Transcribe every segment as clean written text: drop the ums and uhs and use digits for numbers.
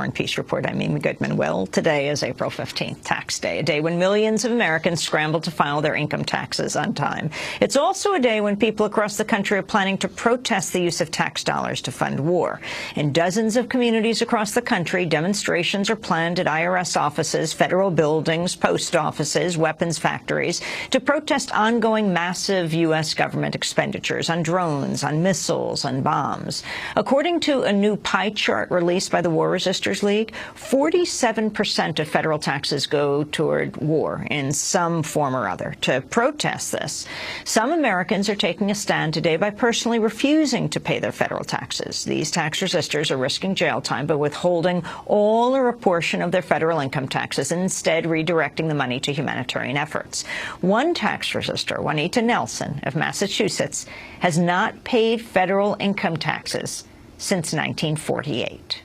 and Peace Report. I'm Amy Goodman. Well, today is April 15th, Tax Day, a day when millions of Americans scramble to file their income taxes on time. It's also a day when people across the country are planning to protest the use of tax dollars to fund war. In dozens of communities across the country, demonstrations are planned at IRS offices, federal buildings, post offices, weapons factories to protest ongoing massive U.S. government expenditures on drones, on missiles, on bombs. According to a new pie chart released by the War Resisters League, 47% of federal taxes go toward war in some form or other. To protest this, some Americans are taking a stand today by personally refusing to pay their federal taxes. These tax resistors are risking jail time by withholding all or a portion of their federal income taxes and instead redirecting the money to humanitarian efforts. One tax resistor, Juanita Nelson of Massachusetts, has not paid federal income taxes since 1948.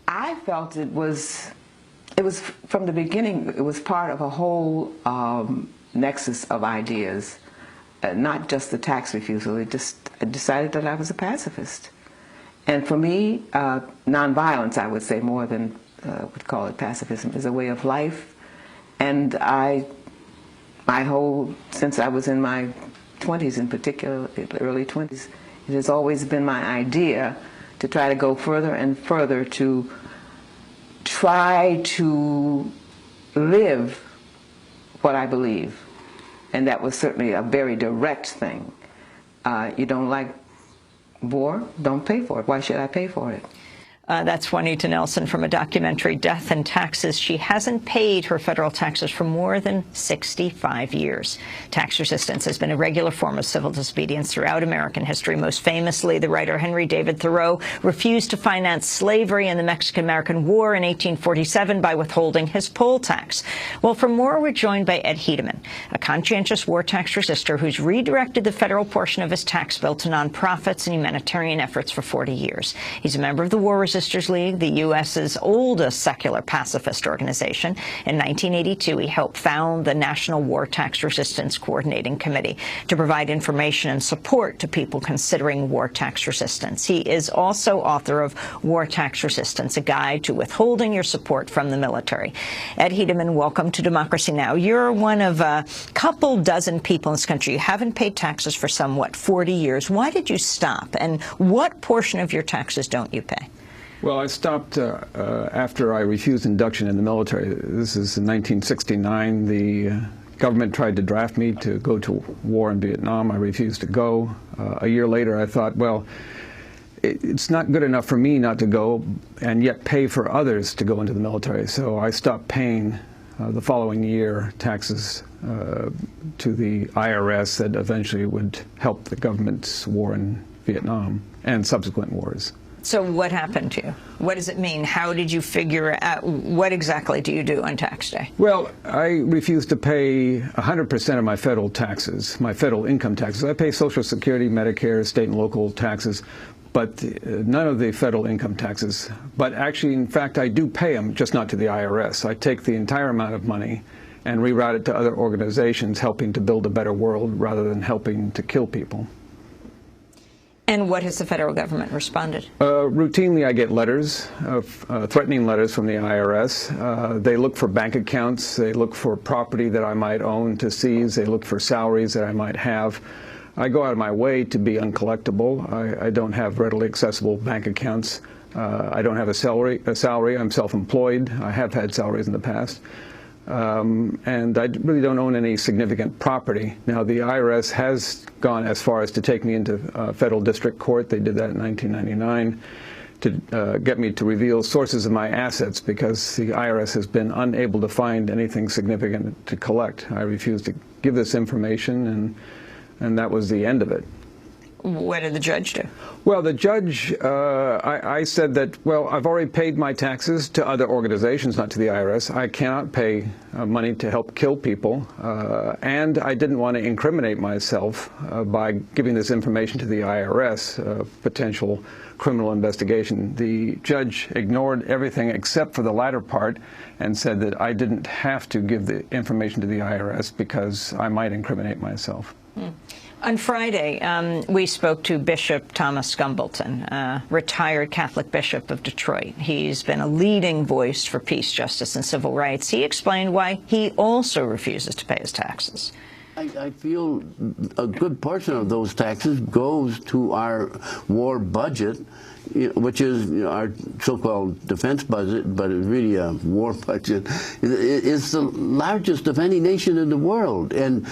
I felt it was from the beginning, it was part of a whole nexus of ideas, not just the tax refusal. I decided that I was a pacifist. And for me, nonviolence, I would say, more than would call it pacifism, is a way of life. And since I was in my 20s in particular, the early 20s, it has always been my idea to try to go further and further to try to live what I believe. And that was certainly a very direct thing. You don't like war? Don't pay for it. Why should I pay for it? That's Juanita Nelson from a documentary, Death and Taxes. She hasn't paid her federal taxes for more than 65 years. Tax resistance has been a regular form of civil disobedience throughout American history. Most famously, the writer Henry David Thoreau refused to finance slavery in the Mexican-American War in 1847 by withholding his poll tax. Well, for more, we're joined by Ed Hedeman, a conscientious war tax resistor who's redirected the federal portion of his tax bill to nonprofits and humanitarian efforts for 40 years. He's a member of the War Resisters League, the U.S.'s oldest secular pacifist organization. In 1982, he helped found the National War Tax Resistance Coordinating Committee to provide information and support to people considering war tax resistance. He is also author of War Tax Resistance, a guide to withholding your support from the military. Ed Hedeman, welcome to Democracy Now! You're one of a couple dozen people in this country who haven't paid taxes for somewhat 40 years. Why did you stop? And what portion of your taxes don't you pay? Well, I stopped after I refused induction in the military. This is in 1969. The government tried to draft me to go to war in Vietnam. I refused to go. A year later, I thought, well, it's not good enough for me not to go and yet pay for others to go into the military. So I stopped paying the following year taxes to the IRS that eventually would help the government's war in Vietnam and subsequent wars. So what happened to you? What does it mean? How did you figure out, what exactly do you do on tax day? Well, I refuse to pay 100% of my federal taxes, my federal income taxes. I pay Social Security, Medicare, state and local taxes, but none of the federal income taxes. But actually, in fact, I do pay them, just not to the IRS. I take the entire amount of money and reroute it to other organizations helping to build a better world rather than helping to kill people. And what has the federal government responded? Routinely, I get letters, threatening letters from the IRS. They look for bank accounts. They look for property that I might own to seize. They look for salaries that I might have. I go out of my way to be uncollectible. I don't have readily accessible bank accounts. I don't have a salary. I'm self-employed. I have had salaries in the past. And I really don't own any significant property. Now, the IRS has gone as far as to take me into federal district court. They did that in 1999 to get me to reveal sources of my assets because the IRS has been unable to find anything significant to collect. I refused to give this information, and that was the end of it. What did the judge do? Well, the judge, I said that, well, I've already paid my taxes to other organizations, not to the IRS. I cannot pay money to help kill people, and I didn't want to incriminate myself by giving this information to the IRS, potential criminal investigation. The judge ignored everything except for the latter part and said that I didn't have to give the information to the IRS because I might incriminate myself. On Friday, we spoke to Bishop Thomas Gumbleton, retired Catholic bishop of Detroit. He's been a leading voice for peace, justice, and civil rights. He explained why he also refuses to pay his taxes. I feel a good portion of those taxes goes to our war budget, which is our so-called defense budget, but it's really a war budget. It's the largest of any nation in the world. And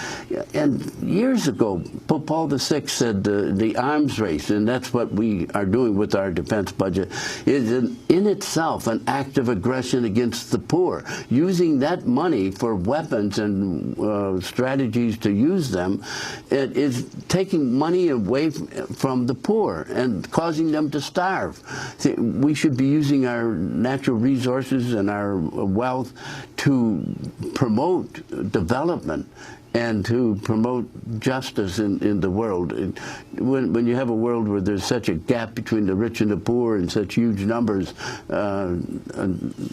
years ago, Pope Paul VI said the arms race, and that's what we are doing with our defense budget, is in itself an act of aggression against the poor. Using that money for weapons and strategies to use them, it is taking money away from the poor and causing them to starve. We should be using our natural resources and our wealth to promote development and to promote justice in the world. When you have a world where there's such a gap between the rich and the poor and such huge numbers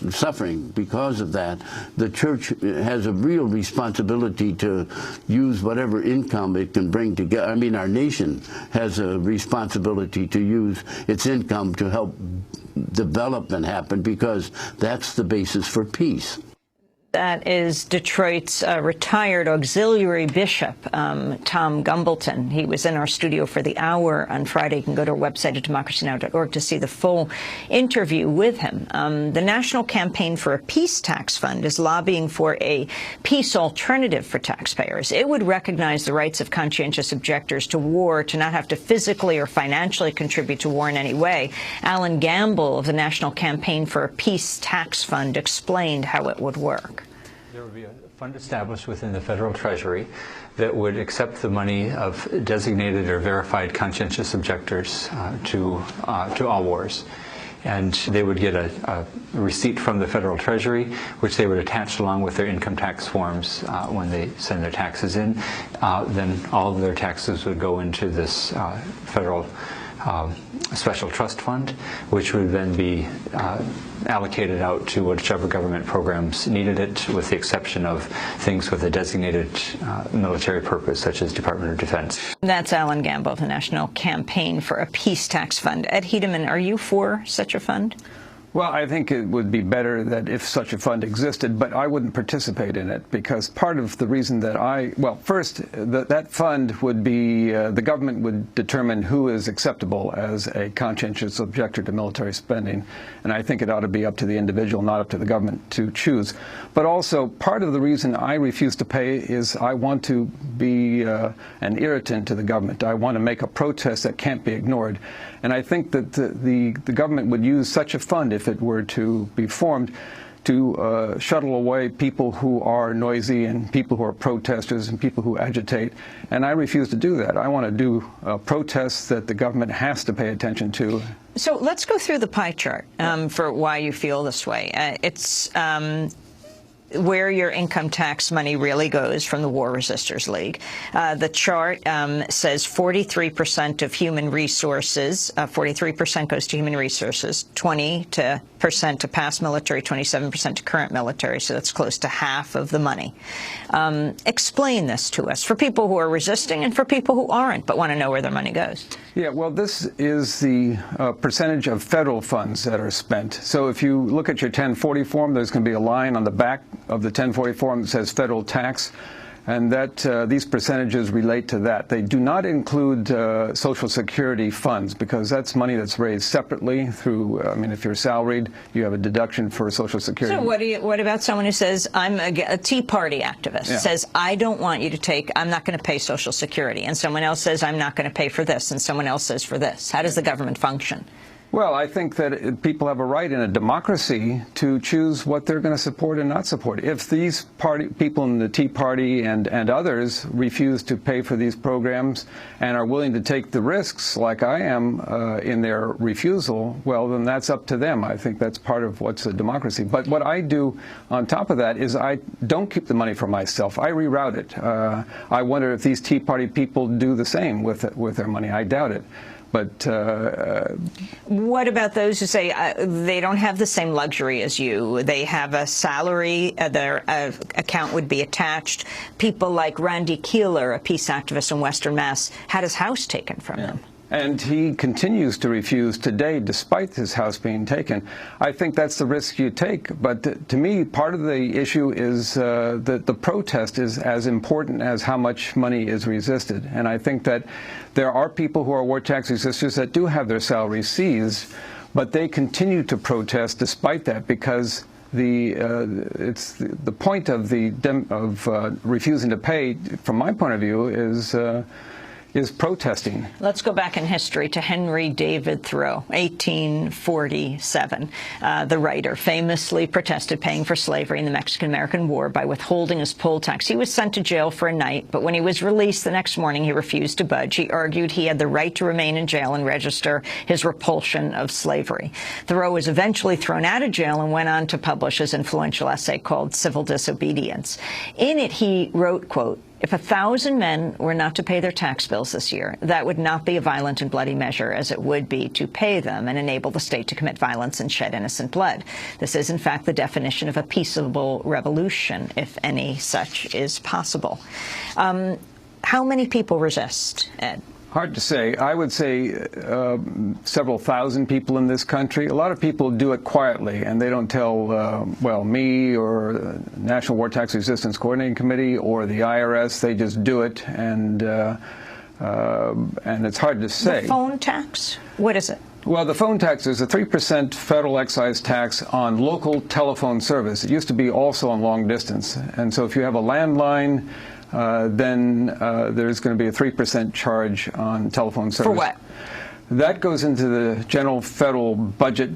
suffering because of that, the church has a real responsibility to use whatever income it can bring together. I mean, our nation has a responsibility to use its income to help development happen, because that's the basis for peace. That is Detroit's retired auxiliary bishop, Tom Gumbleton. He was in our studio for the hour on Friday. You can go to our website at democracynow.org to see the full interview with him. The National Campaign for a Peace Tax Fund is lobbying for a peace alternative for taxpayers. It would recognize the rights of conscientious objectors to war to not have to physically or financially contribute to war in any way. Alan Gamble of the National Campaign for a Peace Tax Fund explained how it would work. There would be a fund established within the federal treasury that would accept the money of designated or verified conscientious objectors to all wars. And they would get a receipt from the federal treasury, which they would attach along with their income tax forms when they send their taxes in. Then all of their taxes would go into this federal special trust fund, which would then be allocated out to whichever government programs needed it, with the exception of things with a designated military purpose, such as Department of Defense. That's Alan Gamble of the National Campaign for a Peace Tax Fund. Ed Hedeman, are you for such a fund? Well, I think it would be better that if such a fund existed, but I wouldn't participate in it, because part of the reason that first, that fund would be, the government would determine who is acceptable as a conscientious objector to military spending, and I think it ought to be up to the individual, not up to the government, to choose. But also, part of the reason I refuse to pay is I want to be an irritant to the government. I want to make a protest that can't be ignored. And I think that the government would use such a fund, if it were to be formed, to shuttle away people who are noisy and people who are protesters and people who agitate. And I refuse to do that. I want to do protests that the government has to pay attention to. So let's go through the pie chart for why you feel this way. It's where your income tax money really goes from the War Resisters League. The chart says 43% of human resources, 43% goes to human resources, 20% to past military, 27% to current military, so that's close to half of the money. Explain this to us, for people who are resisting and for people who aren't, but want to know where their money goes. Yeah, well, this is the percentage of federal funds that are spent. So if you look at your 1040 form, there's going to be a line on the back of the 1040 form that says federal tax, and that these percentages relate to that. They do not include Social Security funds, because that's money that's raised separately through, I mean, if you're salaried, you have a deduction for Social Security. So what about someone who says, I'm a Tea Party activist, says, I don't want you to take, I'm not going to pay Social Security, and someone else says, I'm not going to pay for this, and someone else says for this. How does the government function? Well, I think that people have a right in a democracy to choose what they're going to support and not support. If these people in the Tea Party and others refuse to pay for these programs and are willing to take the risks, like I am, in their refusal, well, then that's up to them. I think that's part of what's a democracy. But what I do on top of that is I don't keep the money for myself. I reroute it. I wonder if these Tea Party people do the same with their money. I doubt it. But what about those who say they don't have the same luxury as you? They have a salary, their account would be attached. People like Randy Keeler, a peace activist in Western Mass, had his house taken from him. And he continues to refuse today, despite his house being taken. I think that's the risk you take. But to me, part of the issue is that the protest is as important as how much money is resisted. And I think that there are people who are war tax resistors that do have their salaries seized, but they continue to protest despite that, because it's the point of refusing to pay, from my point of view, is protesting. Let's go back in history to Henry David Thoreau, 1847. The writer famously protested paying for slavery in the Mexican-American War by withholding his poll tax. He was sent to jail for a night, but when he was released the next morning, he refused to budge. He argued he had the right to remain in jail and register his repulsion of slavery. Thoreau was eventually thrown out of jail and went on to publish his influential essay called Civil Disobedience. In it, he wrote, quote, "If 1,000 men were not to pay their tax bills this year, that would not be a violent and bloody measure as it would be to pay them and enable the state to commit violence and shed innocent blood. This is, in fact, the definition of a peaceable revolution, if any such is possible." How many people resist, Ed? Hard to say. I would say several thousand people in this country. A lot of people do it quietly, and they don't tell, well, me or National War Tax Resistance Coordinating Committee or the IRS. They just do it, and it's hard to say. The phone tax? What is it? Well, the phone tax is a 3% federal excise tax on local telephone service. It used to be also on long distance. And so if you have a landline, then there's going to be a 3% charge on telephone service. For what? That goes into the general federal budget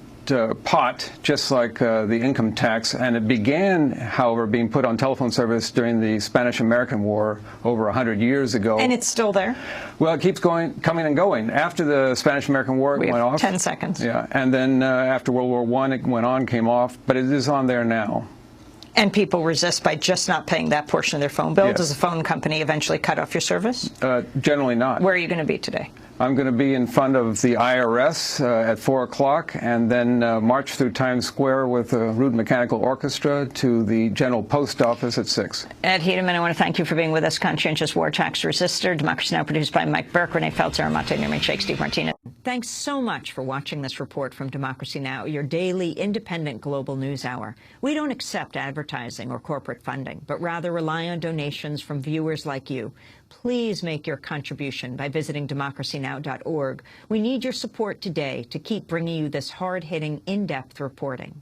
pot, just like the income tax, and it began, however, being put on telephone service during the Spanish-American War over 100 years ago. And it's still there? Well, it keeps coming and going. After the Spanish-American War, it went off. 10 seconds. Yeah, and then after World War I, it went on, came off, but it is on there now. And people resist by just not paying that portion of their phone bill? Yes. Does the phone company eventually cut off your service? Generally not. Where are you going to be today? I'm going to be in front of the IRS at 4 o'clock, and then march through Times Square with a Rude Mechanical Orchestra to the General Post Office at 6. Ed Hedeman, I want to thank you for being with us. Conscientious War Tax Resistor. Democracy Now! Produced by Mike Burke, Renee Feltzer, Armando Newman, Shake, Steve Martinez. Thanks so much for watching this report from Democracy Now!, your daily independent global news hour. We don't accept advertising or corporate funding, but rather rely on donations from viewers like you. Please make your contribution by visiting democracynow.org. We need your support today to keep bringing you this hard-hitting, in-depth reporting.